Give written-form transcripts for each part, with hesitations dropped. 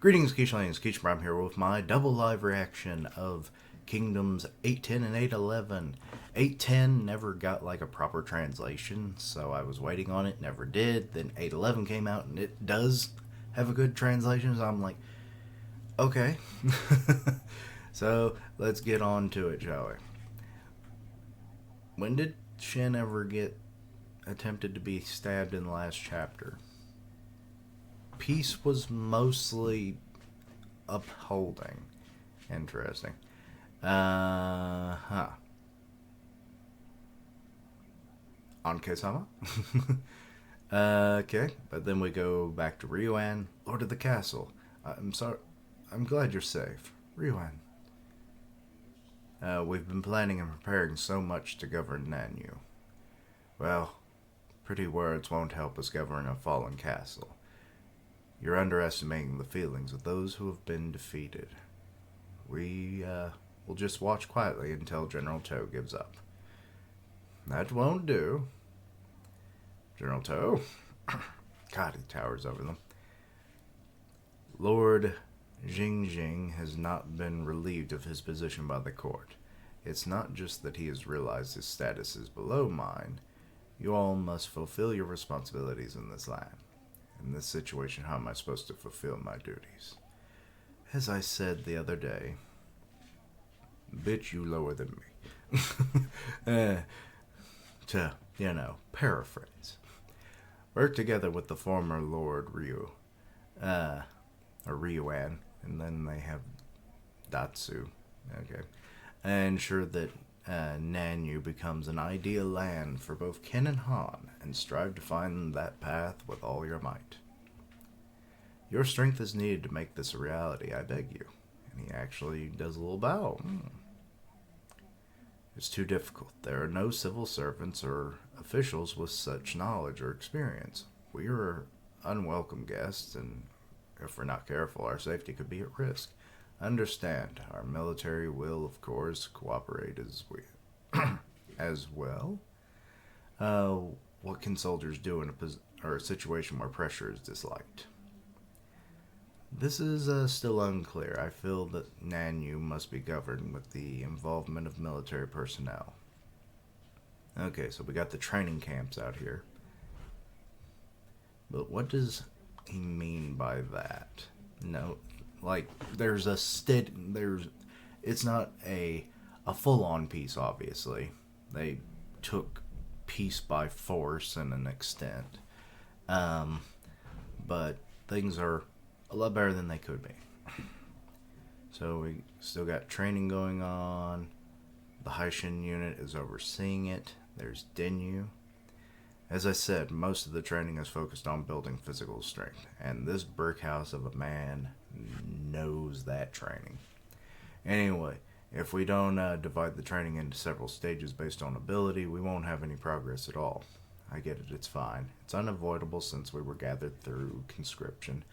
Greetings, Keishlings. Keishbram here with my double live reaction of Kingdoms 810 and 811. 810 never got like a proper translation, so I was waiting on it, never did. Then 811 came out and it does have a good translation, so I'm like, okay. So let's get on to it, shall we? When did Shen ever get attempted to be stabbed in the last chapter? Peace was mostly upholding. Interesting. Huh. Anke-sama? Okay, but then we go back to Ryuan, Lord of the Castle. I'm sorry. I'm glad you're safe. Ryuan. We've been planning and preparing so much to govern Nanyu. Well, pretty words won't help us govern a fallen castle. You're underestimating the feelings of those who have been defeated. We will just watch quietly until General Toe gives up. That won't do. General Toe? God, he towers over them. Lord Jingjing has not been relieved of his position by the court. It's not just that he has realized his status is below mine. You all must fulfill your responsibilities in this land. In this situation, how am I supposed to fulfill my duties? As I said the other day, bitch, you lower than me. To, paraphrase. Work together with the former Lord Ryu, or Ryuan, and then they have Datsu, okay, and ensure that Nanyu becomes an ideal land for both Ken and Han, and strive to find that path with all your might. Your strength is needed to make this a reality, I beg you. And he actually does a little bow. It's too difficult. There are no civil servants or officials with such knowledge or experience. We are unwelcome guests, and if we're not careful, our safety could be at risk. Understand, our military will, of course, cooperate as well. What can soldiers do in a situation where pressure is disliked? This is still unclear. I feel that Nanyu must be governed with the involvement of military personnel. Okay, so we got the training camps out here. But what does he mean by that? No, like there's it's not a full-on peace, obviously. They took peace by force in an extent. But things are a lot better than they could be. So we still got training going on. The Haishin unit is overseeing it. There's Denyu. As I said, most of the training is focused on building physical strength, and this brick house of a man knows that training. Anyway, if we don't divide the training into several stages based on ability, we won't have any progress at all. I get it, it's fine. It's unavoidable since we were gathered through conscription.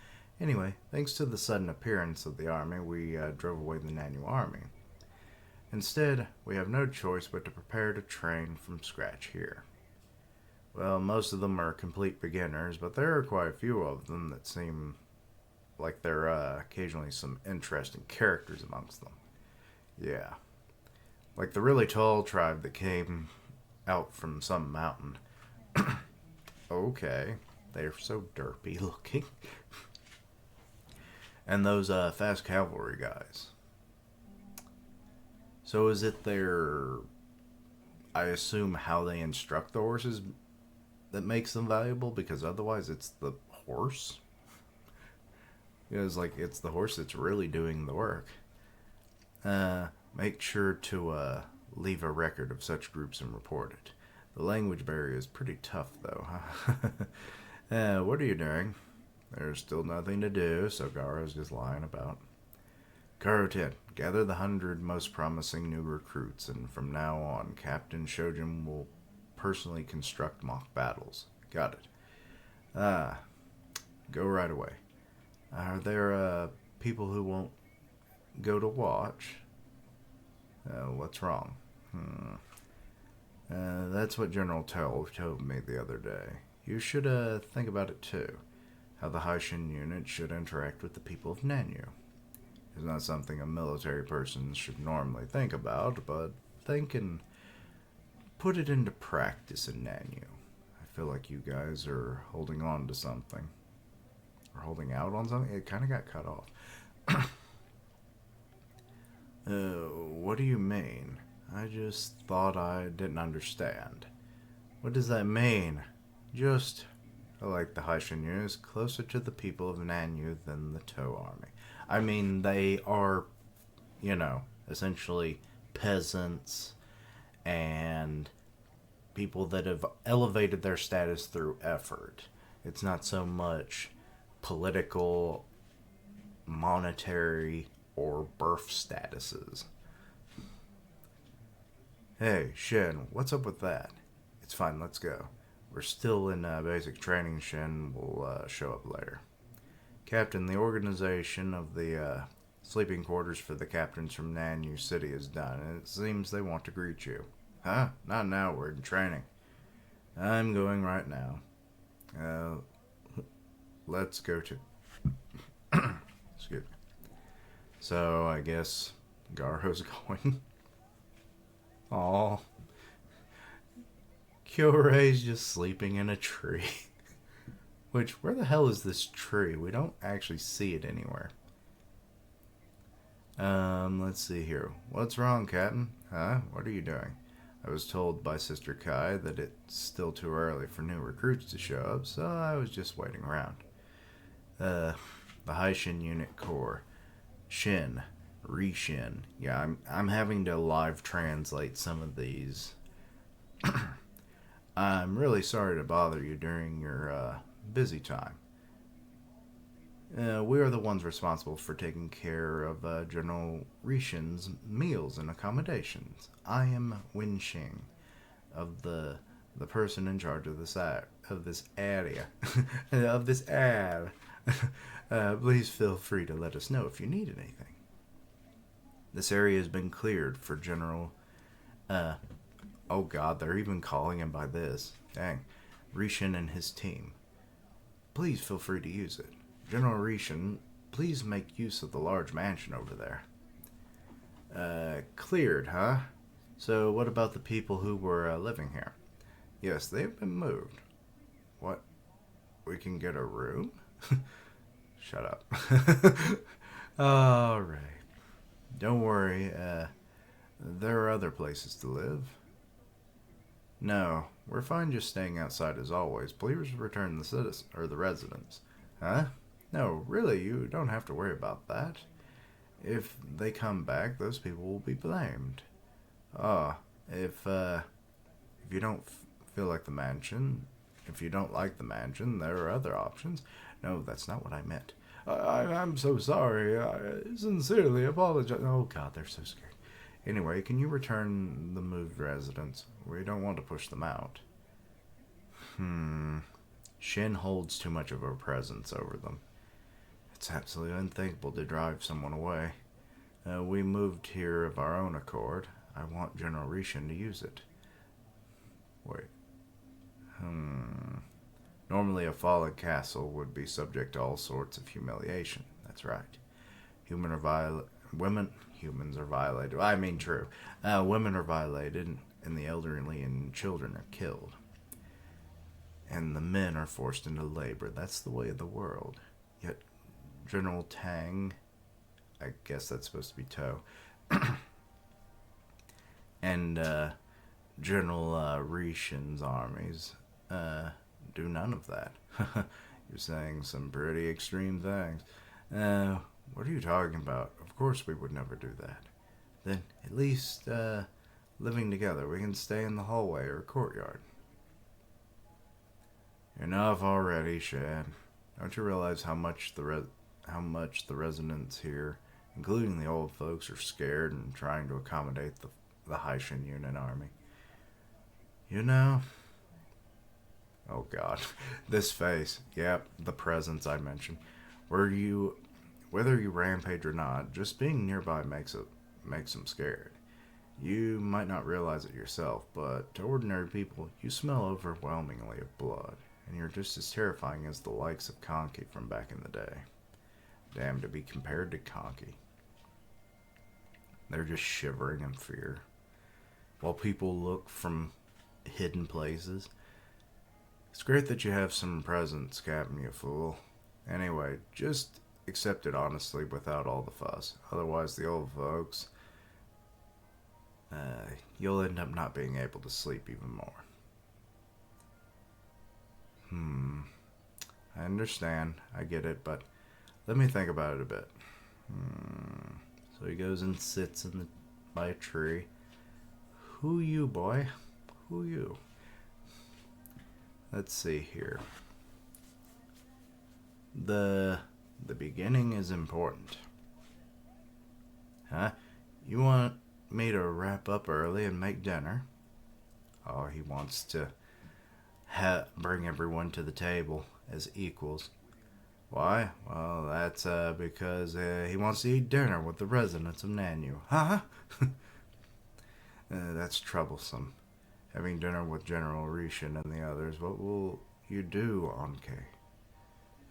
Anyway, thanks to the sudden appearance of the army, we drove away the Nanyu army. Instead, we have no choice but to prepare to train from scratch here. Well, most of them are complete beginners, but there are quite a few of them that seem like there are occasionally some interesting characters amongst them. Yeah. Like the really tall tribe that came out from some mountain. Okay. They're so derpy looking. And those fast cavalry guys. So is it I assume, how they instruct the horses that makes them valuable? Because otherwise it's the horse. It's the horse that's really doing the work. Make sure to leave a record of such groups and report it. The language barrier is pretty tough, though. What are you doing? There's still nothing to do, so Gaara's just lying about. Garo 10, gather the 100 most promising new recruits, and from now on, Captain Shojin will personally construct mock battles. Got it. Go right away. Are there people who won't go to watch? What's wrong? That's what General Toe told me the other day. You should think about it too. how the Haishin unit should interact with the people of Nanyu. It's not something a military person should normally think about, but think and put it into practice in Nanyu. I feel like you guys are holding on to something. Or holding out on something? It kind of got cut off. What do you mean? I just thought I didn't understand. What does that mean? Just, like the Haishin unit is closer to the people of Nanyu than the Toh army. I mean, they are, essentially peasants and people that have elevated their status through effort. It's not so much political, monetary, or birth statuses. Hey, Shen, what's up with that? It's fine, let's go. We're still in basic training. Shen will show up later. Captain, the organization of the sleeping quarters for the captains from Nanyu City is done, and it seems they want to greet you. Huh? Not now, we're in training. I'm going right now. Let's go to... Excuse me. So, I guess Garo's going. Aw. Kyorei's just sleeping in a tree. Which, where the hell is this tree? We don't actually see it anywhere. Let's see here. What's wrong, Captain? Huh? What are you doing? I was told by Sister Kai that it's still too early for new recruits to show up, so I was just waiting around. The Haishin Unit Corps. Shin. Rishin. Yeah, I'm having to live translate some of these. I'm really sorry to bother you during your busy time. We are the ones responsible for taking care of General Rishin's meals and accommodations. I am Wen Xing, of the person in charge of this area, of this ad. Please feel free to let us know if you need anything. This area has been cleared for General. Oh God, they're even calling him by this. Dang, Rishin and his team. Please feel free to use it. General Rishin, please make use of the large mansion over there. Cleared, huh? So what about the people who were living here? Yes, they've been moved. What? We can get a room? Shut up. Alright. Don't worry, there are other places to live. No, we're fine just staying outside as always. Please return the residents. Huh? No, really, you don't have to worry about that. If they come back, those people will be blamed. If you don't feel like the mansion, if you don't like the mansion, there are other options. No, that's not what I meant. I'm so sorry. I sincerely apologize. Oh God, they're so scared. Anyway, can you return the moved residents? We don't want to push them out. Shin holds too much of a presence over them. It's absolutely unthinkable to drive someone away. We moved here of our own accord. I want General Rishin to use it. Wait. Normally a fallen castle would be subject to all sorts of humiliation. That's right. Humans are violated. I mean, true. Women are violated, and the elderly and children are killed. And the men are forced into labor. That's the way of the world. Yet, General Tang, I guess that's supposed to be Toh, and General Rishin's armies do none of that. You're saying some pretty extreme things. What are you talking about? Of course we would never do that. Then, at least, living together, we can stay in the hallway or courtyard. Enough already, Shad. Don't you realize how much the residents here, including the old folks, are scared and trying to accommodate the Haishin Unit army? You know... Oh God, this face. Yep, the presence I mentioned. Whether you rampage or not, just being nearby makes them scared. You might not realize it yourself, but to ordinary people, you smell overwhelmingly of blood. and you're just as terrifying as the likes of Conky from back in the day. Damn, to be compared to Conky. They're just shivering in fear, while people look from hidden places. It's great that you have some presence, Captain, you fool. Anyway, just accept it honestly without all the fuss. Otherwise, the old folks, you'll end up not being able to sleep even more. I understand. I get it, but let me think about it a bit. So he goes and sits by a tree. Who you, boy? Who you? Let's see here. The beginning is important. Huh? You want me to wrap up early and make dinner? Oh, he wants to bring everyone to the table as equals. Why? Well, that's because he wants to eat dinner with the residents of Nanu. Huh? That's troublesome. Having dinner with General Rishin and the others. What will you do, Anke?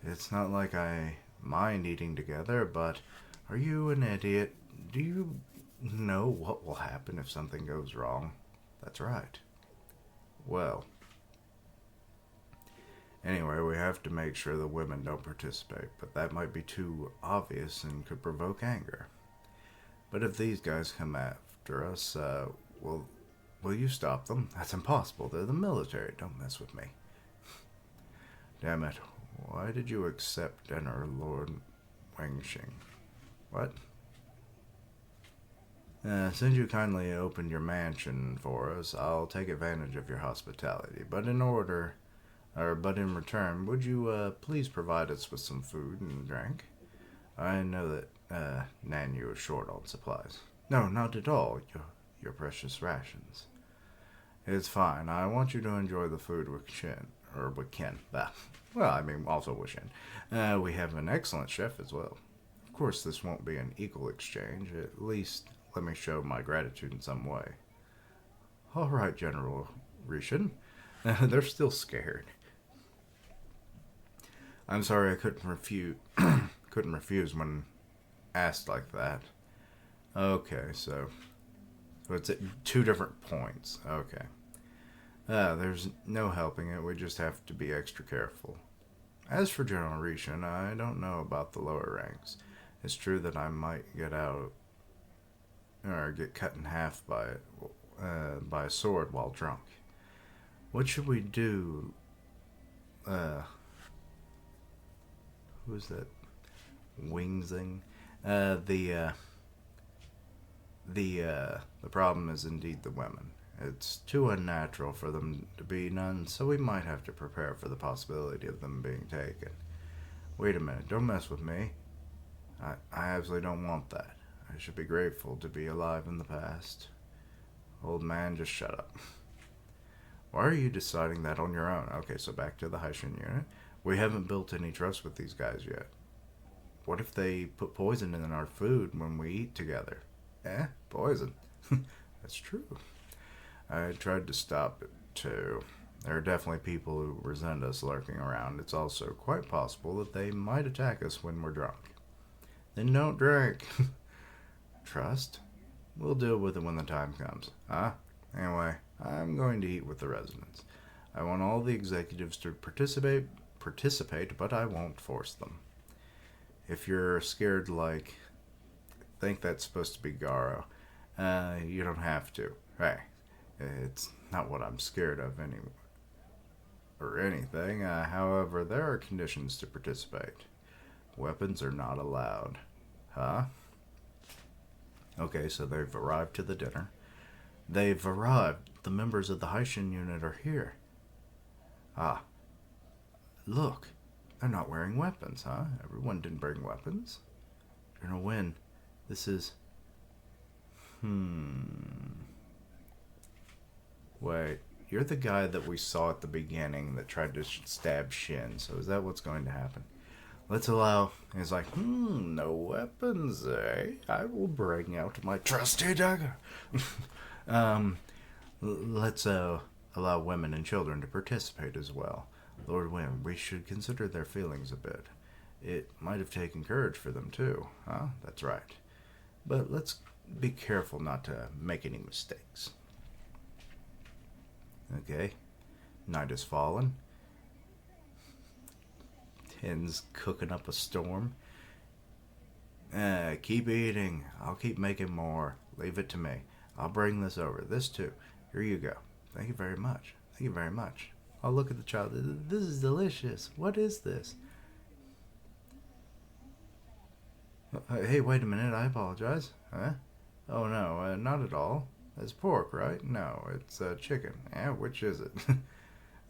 It's not like I mind eating together, but are you an idiot? Do you know what will happen if something goes wrong? That's right. Well, anyway, we have to make sure the women don't participate, but that might be too obvious and could provoke anger. But if these guys come after us, will you stop them? That's impossible. They're the military. Don't mess with me. Damn it. Why did you accept dinner, Lord Wangxing? What? Since you kindly opened your mansion for us, I'll take advantage of your hospitality. But in return, would you please provide us with some food and drink? I know that Nanu is short on supplies. No, not at all. Your precious rations. It's fine. I want you to enjoy the food with Ken. Well, I mean, also with Shin. We have an excellent chef as well. Of course, this won't be an equal exchange. At least, let me show my gratitude in some way. All right, General Rishin. They're still scared. I'm sorry I couldn't refuse when asked like that. Okay, so it's at 2 different points. Okay. There's no helping it. We just have to be extra careful. As for General Rishin, I don't know about the lower ranks. It's true that I might get cut in half by a sword while drunk. What should we do? Who is that? Wingzing. The problem is indeed the women. It's too unnatural for them to be nuns, so we might have to prepare for the possibility of them being taken. Wait a minute, don't mess with me. I absolutely don't want that. I should be grateful to be alive in the past. Old man, just shut up. Why are you deciding that on your own? Okay, so back to the Haishin unit. We haven't built any trust with these guys yet. What if they put poison in our food when we eat together? Poison. That's true. I tried to stop it, too. There are definitely people who resent us lurking around. It's also quite possible that they might attack us when we're drunk. Then don't drink. Trust? We'll deal with it when the time comes. Anyway, I'm going to eat with the residents. I want all the executives to participate, but I won't force them. If you're scared think that's supposed to be Garo, you don't have to. Hey, it's not what I'm scared of anything. However, there are conditions to participate. Weapons are not allowed. Huh? Okay, so they've arrived to the dinner. They've arrived. The members of the Haishin unit are here. Look. They're not wearing weapons, huh? Everyone didn't bring weapons. General Win, this is... Wait, you're the guy that we saw at the beginning that tried to stab Shin, so is that what's going to happen? Let's allow... He's like, no weapons, eh? I will bring out my trusty dagger. Let's allow women and children to participate as well. Lord Wim, we should consider their feelings a bit. It might have taken courage for them, too. Huh? That's right. But let's be careful not to make any mistakes. Okay. Night has fallen. Tin's cooking up a storm. Keep eating. I'll keep making more. Leave it to me. I'll bring this over. This too. Here you go. Thank you very much. Thank you very much. Oh, look at the child. This is delicious. What is this? Hey, wait a minute. I apologize. Huh? Oh, no. Not at all. It's pork, right? No, it's chicken. Which is it?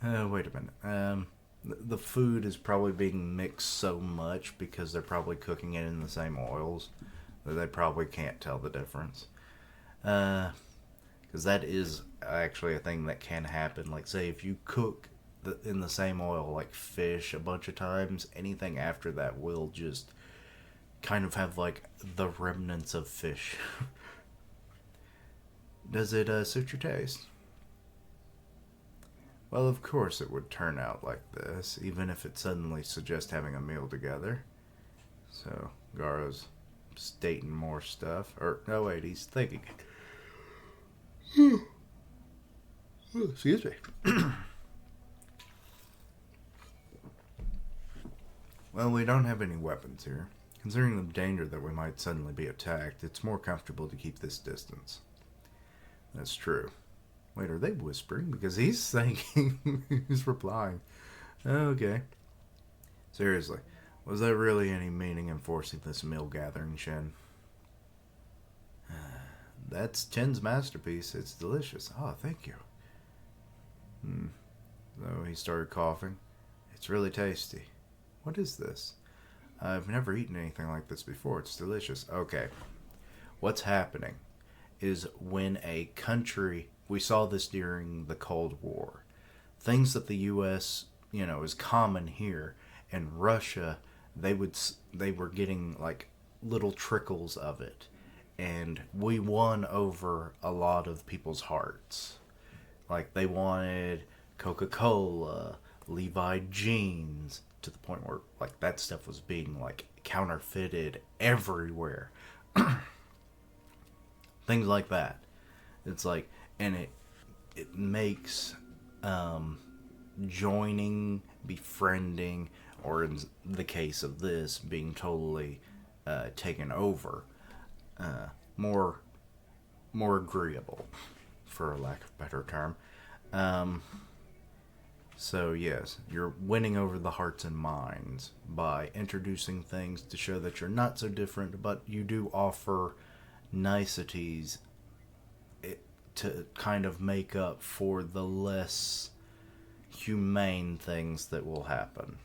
Wait a minute. The food is probably being mixed so much because they're probably cooking it in the same oils that they probably can't tell the difference. Because that is actually a thing that can happen. Like, say, if you cook in the same oil, like fish, a bunch of times, anything after that will just kind of have, like, the remnants of fish. Does it suit your taste? Well, of course it would turn out like this, even if it suddenly suggests having a meal together. So, Garo's stating more stuff. Or, no, wait, he's thinking. Excuse me. Well, we don't have any weapons here. Considering the danger that we might suddenly be attacked, it's more comfortable to keep this distance. That's true. Wait, are they whispering? Because he's thinking, he's replying. Okay. Seriously, was there really any meaning in forcing this meal gathering, Shen? That's Chen's masterpiece. It's delicious. Oh, thank you. So he started coughing. It's really tasty. What is this? I've never eaten anything like this before. It's delicious. Okay. What's happening is when a country... We saw this during the Cold War. Things that the U.S., is common here. In Russia, they were getting, like, little trickles of it. And we won over a lot of people's hearts. Like, they wanted Coca-Cola, Levi jeans, to the point where, like, that stuff was being, like, counterfeited everywhere. Things like that. It's like, and it makes joining, befriending, or in the case of this, being totally taken over, more agreeable, for a lack of a better term. So yes, you're winning over the hearts and minds by introducing things to show that you're not so different, but you do offer niceties to kind of make up for the less humane things that will happen.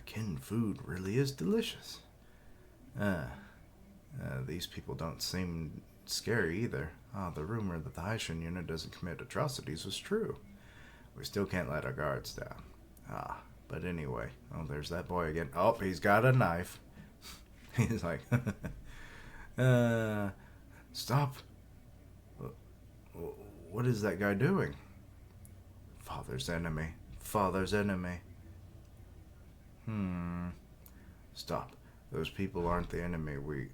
Kin food really is delicious. These people don't seem scary either. The rumor that the Haitian unit doesn't commit atrocities was true. We still can't let our guards down. But anyway, there's that boy again. Oh, he's got a knife. He's like, stop. What is that guy doing? Father's enemy. Father's enemy. Stop. Those people aren't the enemy. We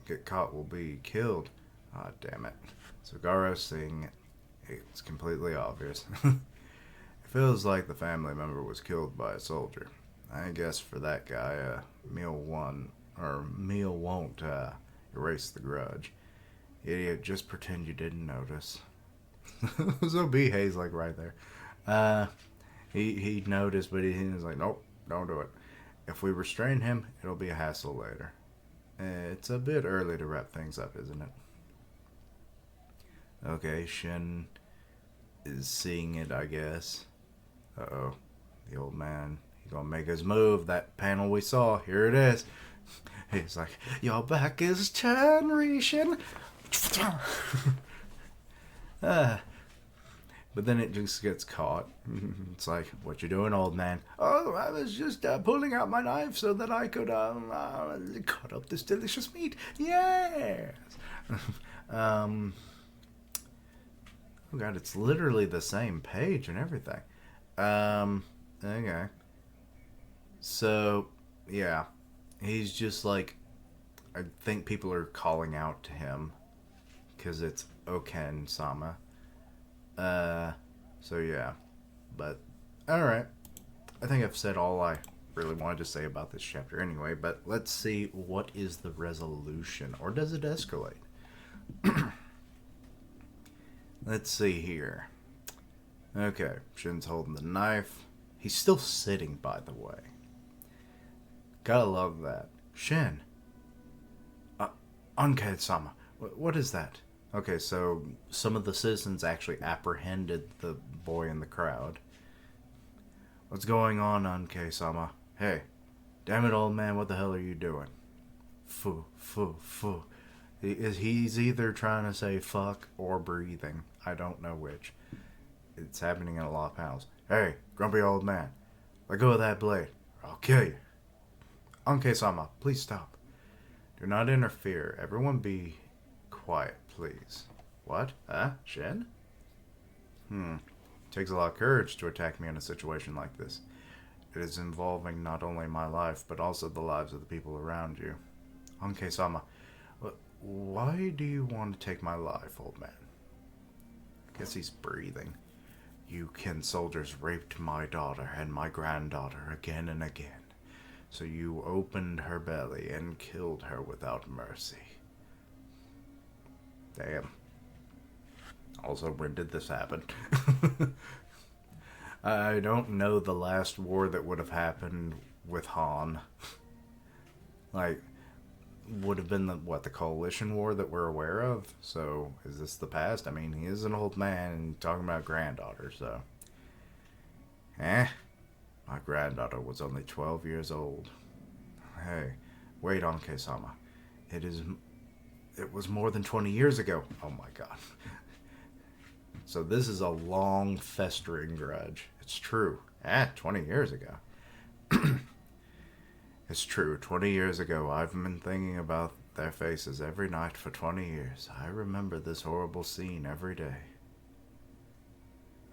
get caught, we'll be killed. Damn it. So Garo's seeing it. It's completely obvious. It feels like the family member was killed by a soldier. I guess for that guy, meal won't erase the grudge. Idiot, just pretend you didn't notice. So Bihei's like right there. He noticed, but he was like, nope, don't do it. If we restrain him, it'll be a hassle later. It's a bit early to wrap things up, isn't it? Okay, Shen is seeing it, I guess. Uh-oh. The old man, he's gonna make his move. That panel we saw, here it is. He's like, your back is turned, Rishin. But then it just gets caught. It's like, what you doing, old man? Oh, I was just pulling out my knife so that I could cut up this delicious meat. Yes. Oh god, it's literally the same page and everything. Okay. So, yeah. He's just like, I think people are calling out to him because it's Oken Sama. Uh, so yeah. But, alright. I think I've said all I really wanted to say about this chapter anyway, but let's see what is the resolution, or does it escalate? Let's see here. Okay, Shin's holding the knife. He's still sitting, by the way. Gotta love that. Shin. Ankei-sama. What is that? Okay, so some of the citizens actually apprehended the boy in the crowd. What's going on, Ankei-sama? Hey, damn it, old man, what the hell are you doing? Fu, fu, fu. He's either trying to say fuck or breathing. I don't know which. It's happening in a lot of panels. Hey, grumpy old man, let go of that blade, or I'll kill you. Ankei-sama, please stop. Do not interfere. Everyone be quiet, please. What? Huh? Shin? Takes a lot of courage to attack me in a situation like this. It is involving not only my life, but also the lives of the people around you. Ankei-sama, why do you want to take my life, old man? I guess he's breathing. You Kin soldiers raped my daughter and my granddaughter again and again. So you opened her belly and killed her without mercy. Damn. Also, when did this happen? I don't know the last war that would have happened with Han. Like, would have been the Coalition War that we're aware of? So, is this the past? I mean, he is an old man and talking about granddaughter, so. My granddaughter was only 12 years old. Hey, wait, Ankei-sama. It was more than 20 years ago. Oh my god. So this is a long, festering grudge. It's true. 20 years ago. It's true. 20 years ago, I've been thinking about their faces every night for 20 years. I remember this horrible scene every day.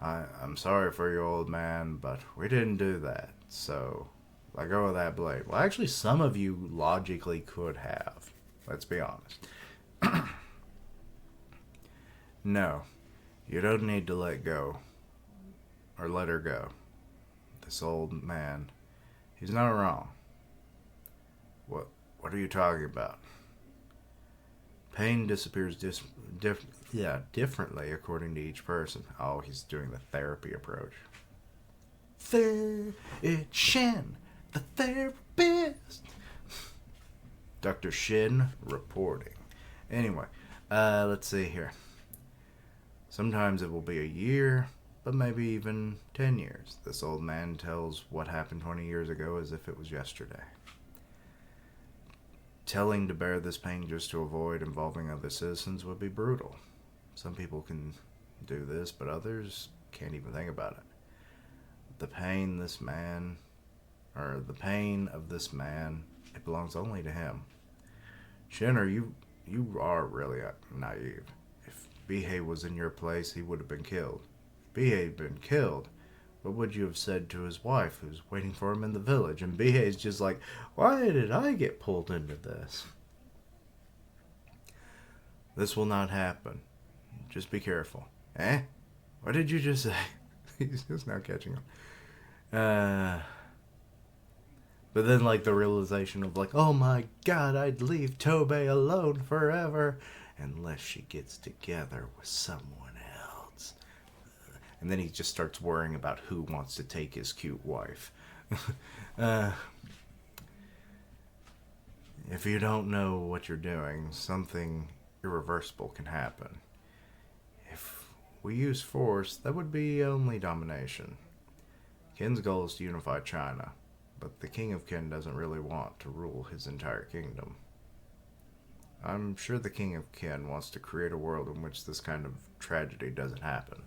I'm sorry for you, old man, but we didn't do that. So, let go of that blade. Well, actually, some of you logically could have. Let's be honest. No, you don't need to let go. Or let her go. This old man, he's not wrong. What are you talking about? Pain disappears differently according to each person. Oh, he's doing the therapy approach. It's Shin, the therapist. Dr. Shin reporting. Anyway, let's see here. Sometimes it will be a year, but maybe even 10 years. This old man tells what happened 20 years ago as if it was yesterday. Telling to bear this pain just to avoid involving other citizens would be brutal. Some people can do this, but others can't even think about it. The pain of this man, it belongs only to him. Shinner, you are really naive. If Bihei was in your place, he would have been killed. If Bihei had been killed, what would you have said to his wife who's waiting for him in the village? And Bihei's just like, why did I get pulled into this? This will not happen. Just be careful. What did you just say? He's just now catching him. But then, like, the realization of, like, oh my god, I'd leave Tobei alone forever unless she gets together with someone else. And then he just starts worrying about who wants to take his cute wife. If you don't know what you're doing, something irreversible can happen. If we use force, that would be only domination. Kin's goal is to unify China, but the King of Kin doesn't really want to rule his entire kingdom. I'm sure the King of Kin wants to create a world in which this kind of tragedy doesn't happen.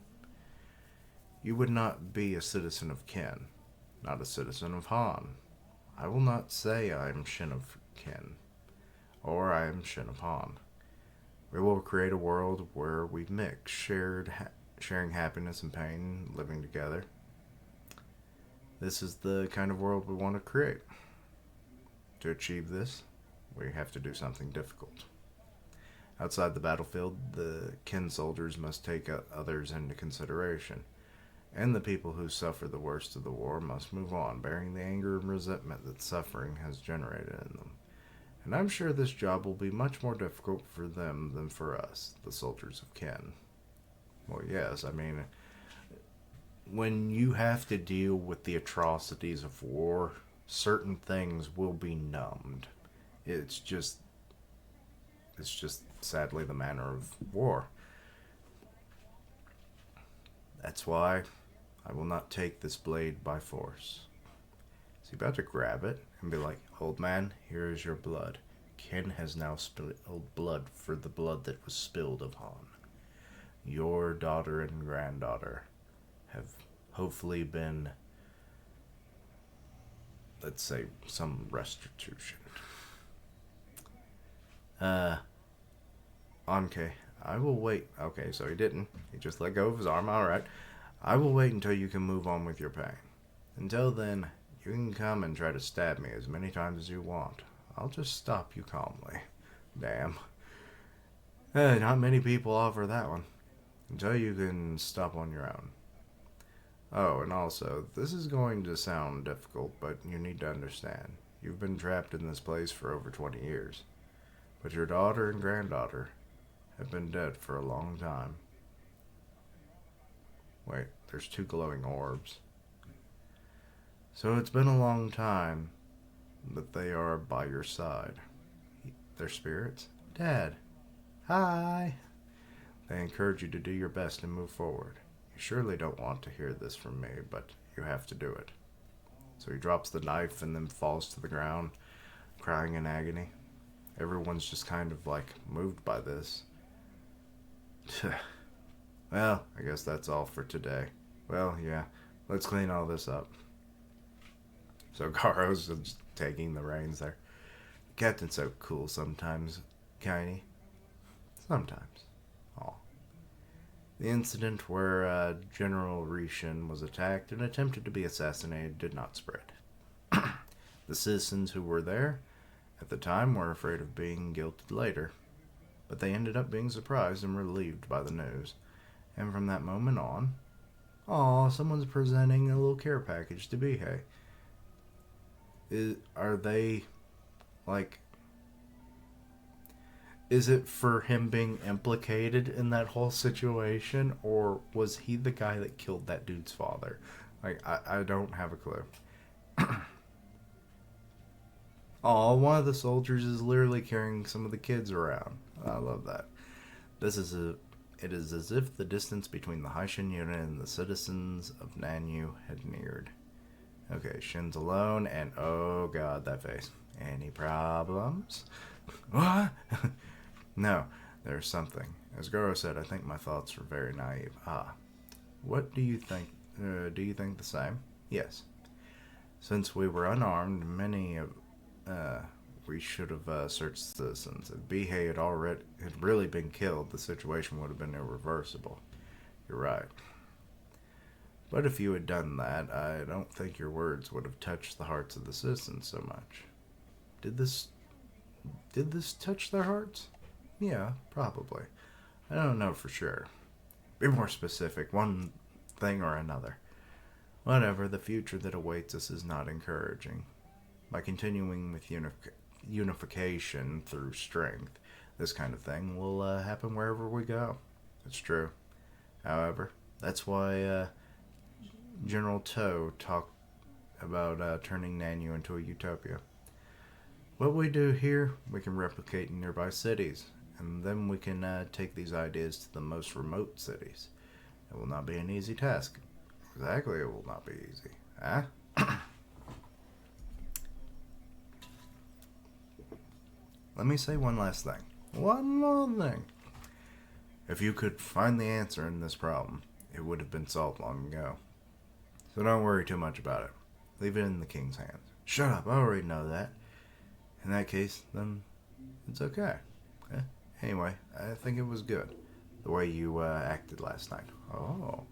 You would not be a citizen of Kin, not a citizen of Han. I will not say I am Shin of Kin, or I am Shin of Han. We will create a world where we mix sharing happiness and pain, living together. This is the kind of world we want to create. To achieve this, we have to do something difficult. Outside the battlefield, the kin soldiers must take others into consideration, and the people who suffer the worst of the war must move on, bearing the anger and resentment that suffering has generated in them. And I'm sure this job will be much more difficult for them than for us, the soldiers of kin. Well, yes, I mean, when you have to deal with the atrocities of war, certain things will be numbed. It's just sadly the manner of war. That's why I will not take this blade by force. Is he about to grab it and be like, "Old man, here is your blood. Kin has now spilled blood for the blood that was spilled upon. Your daughter and granddaughter have hopefully been, let's say, some restitution." Anke, I will wait. Okay, so he didn't. He just let go of his arm. Alright. I will wait until you can move on with your pain. Until then, you can come and try to stab me as many times as you want. I'll just stop you calmly. Damn. Not many people offer that one. Until you can stop on your own. Oh, and also, this is going to sound difficult, but you need to understand. You've been trapped in this place for over 20 years. But your daughter and granddaughter have been dead for a long time. Wait, there's 2 glowing orbs. So it's been a long time that they are by your side. Their spirits? Dad. Hi. They encourage you to do your best and move forward. You surely don't want to hear this from me, but you have to do it. So he drops the knife and then falls to the ground, crying in agony. Everyone's just kind of like moved by this. Well, I guess that's all for today. Well, yeah, let's clean all this up. So Garo's just taking the reins there. Captain's so cool sometimes, Kaini. Sometimes. Aw. The incident where General Rishon was attacked and attempted to be assassinated did not spread. The citizens who were there at the time were afraid of being guilted later, but they ended up being surprised and relieved by the news. And from that moment on, someone's presenting a little care package to Bihei. Are they, like, is it for him being implicated in that whole situation, or was he the guy that killed that dude's father? Like, I don't have a clue. One of the soldiers is literally carrying some of the kids around. I love that. It is as if the distance between the Haishin unit and the citizens of Nanyu had neared. Okay, Shin's alone, and oh god, that face. Any problems? What? No, there's something. As Goro said, I think my thoughts were very naive. What do you think? Do you think the same? Yes. Since we were unarmed, we should have searched citizens. If Bihei had really been killed, the situation would have been irreversible. You're right. But if you had done that, I don't think your words would have touched the hearts of the citizens so much. Did this touch their hearts? Yeah, probably. I don't know for sure. Be more specific, one thing or another. Whatever, the future that awaits us is not encouraging. By continuing with unification through strength, this kind of thing will happen wherever we go. It's true. However, that's why General To talked about turning Nanyu into a utopia. What we do here, we can replicate in nearby cities, and then we can take these ideas to the most remote cities. It will not be an easy task. Exactly, it will not be easy. Huh? Let me say one last thing. One more thing. If you could find the answer in this problem, it would have been solved long ago. So don't worry too much about it. Leave it in the king's hands. Shut up, I already know that. In that case, then it's okay. Anyway, I think it was good. the way you acted last night. Oh,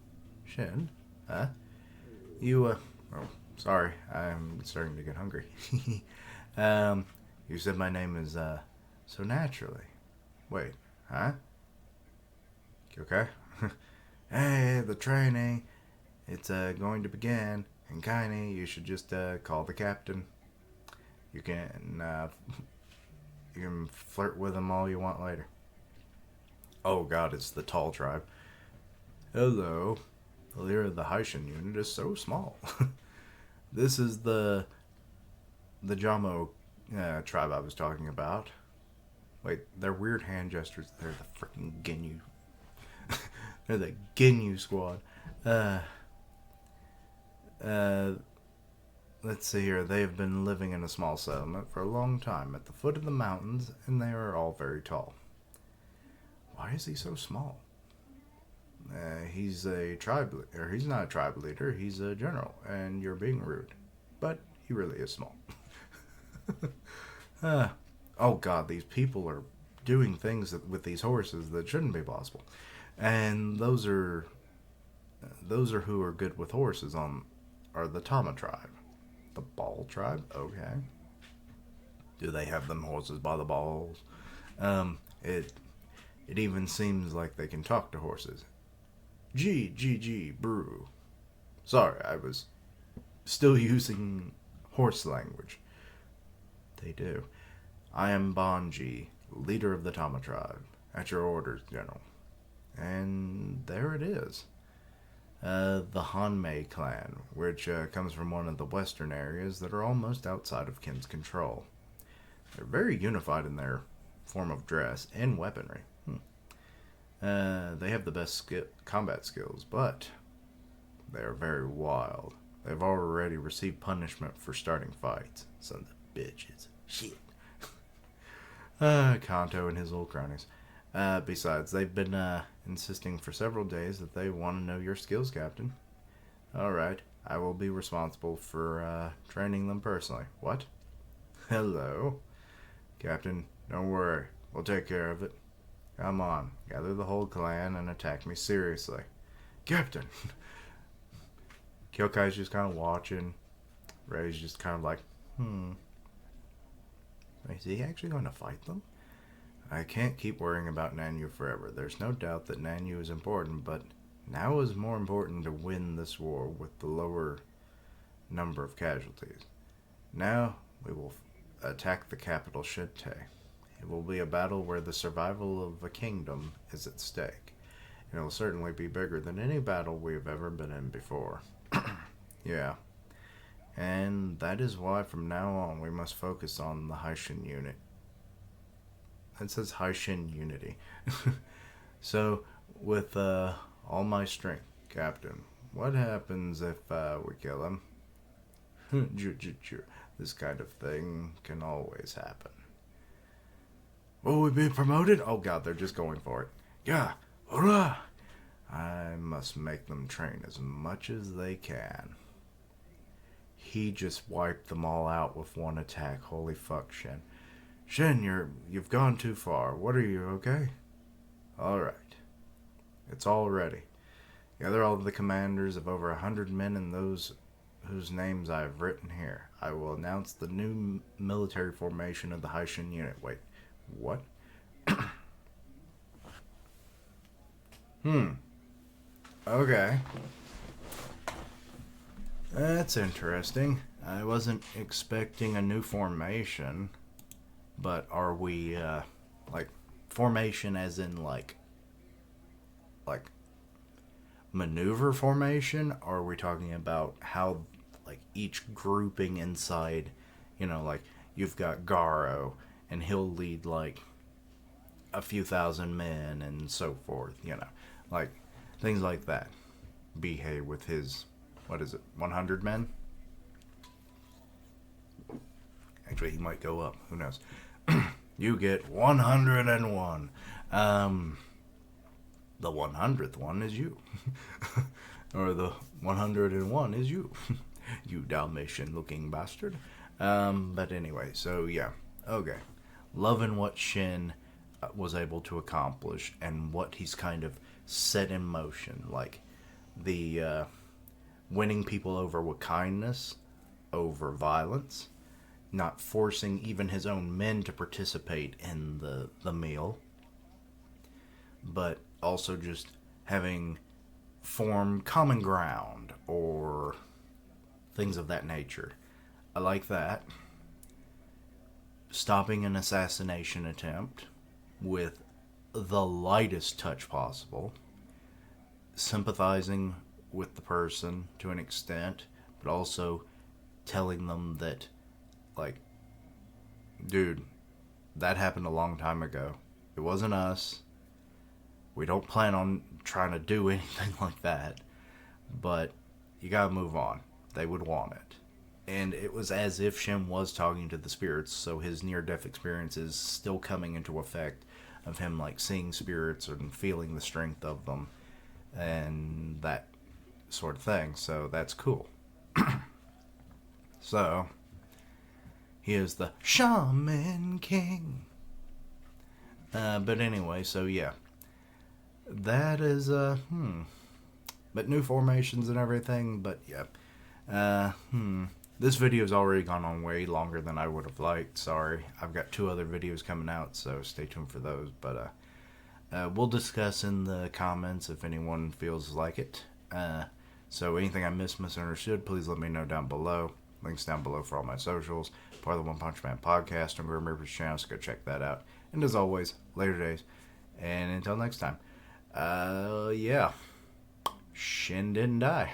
Shin, huh? You oh, sorry, I'm starting to get hungry. um, you said my name is so naturally. Wait, huh? You okay? Hey, the training. It's going to begin. And Kaini, you should just call the captain. You can you can flirt with him all you want later. Oh God, it's the tall tribe. Hello. The leader of the Haitian unit is so small. This is the Jamo tribe I was talking about. Wait, they're weird hand gestures. They're the freaking Ginyu. They're the Ginyu squad. Uh, uh, let's see here. They have been living in a small settlement for a long time at the foot of the mountains, and they are all very tall. Why is he so small? He's a tribe, or he's not a tribe leader. He's a general, and you're being rude. But he really is small. Oh God, these people are doing things with these horses that shouldn't be possible, and those are who are good with horses are the Tama tribe, the Ball tribe. Okay, do they have them horses by the balls? It even seems like they can talk to horses. G brew. Sorry, I was still using horse language. They do. I am Bonji, leader of the Tama tribe. At your orders, General. And there it is. The Hanmei clan, which comes from one of the western areas that are almost outside of Kim's control. They're very unified in their form of dress and weaponry. They have the best combat skills, but they are very wild. They've already received punishment for starting fights. Sons of bitches. Shit. Kanto and his little cronies. Besides, they've been insisting for several days that they want to know your skills, Captain. Alright, I will be responsible for training them personally. What? Hello? Captain, don't worry. We'll take care of it. Come on, gather the whole clan and attack me seriously. Captain! Kyokai's just kind of watching. Rei's just kind of like, Is he actually going to fight them? I can't keep worrying about Nanyu forever. There's no doubt that Nanyu is important, but now is more important to win this war with the lower number of casualties. Now we will attack the capital Shinte. It will be a battle where the survival of a kingdom is at stake. It will certainly be bigger than any battle we have ever been in before. Yeah. And that is why from now on we must focus on the Haitian unit. It says Haitian unity. So, with all my strength, Captain, what happens if we kill him? This kind of thing can always happen. Will we be promoted? Oh God, they're just going for it. Yeah, hurrah! I must make them train as much as they can. He just wiped them all out with one attack. Holy fuck, Shen. Shen, you've gone too far. What are you, okay? Alright. It's all ready. Gather all of the commanders of over 100 men and those whose names I have written here. I will announce the new military formation of the Haitian unit. Wait, what? Okay. That's interesting. I wasn't expecting a new formation, but are we, like, formation as in, like maneuver formation? Or are we talking about how, like, each grouping inside, like, you've got Garo, and he'll lead, like, a few thousand men and so forth, like, things like that. Bihei with his, 100 men? Actually, he might go up. Who knows? You get 101. The 100th one is you. Or the 101 is you. You Dalmatian-looking bastard. But anyway, so yeah. Okay. Loving what Shin was able to accomplish and what he's kind of set in motion. Like the winning people over with kindness, over violence, not forcing even his own men to participate in the meal, but also just having form common ground or things of that nature. I like that. Stopping an assassination attempt with the lightest touch possible. Sympathizing with the person to an extent, but also telling them that, like, dude, that happened a long time ago. It wasn't us. We don't plan on trying to do anything like that. But you gotta move on. They would want it. And it was as if Shem was talking to the spirits, so his near-death experience is still coming into effect of him, like, seeing spirits and feeling the strength of them and that sort of thing. So that's cool. So he is the Shaman King. But anyway, so yeah, that is but new formations and everything. But yeah, this video's already gone on way longer than I would have liked. Sorry, I've got 2 other videos coming out, so stay tuned for those. But we'll discuss in the comments if anyone feels like it. So anything I misunderstood, please let me know down below. Links down below for all my socials. Part of the One Punch Man podcast on Grim Reaper's channel, so go check that out. And as always, later days. And until next time, yeah, Shin didn't die.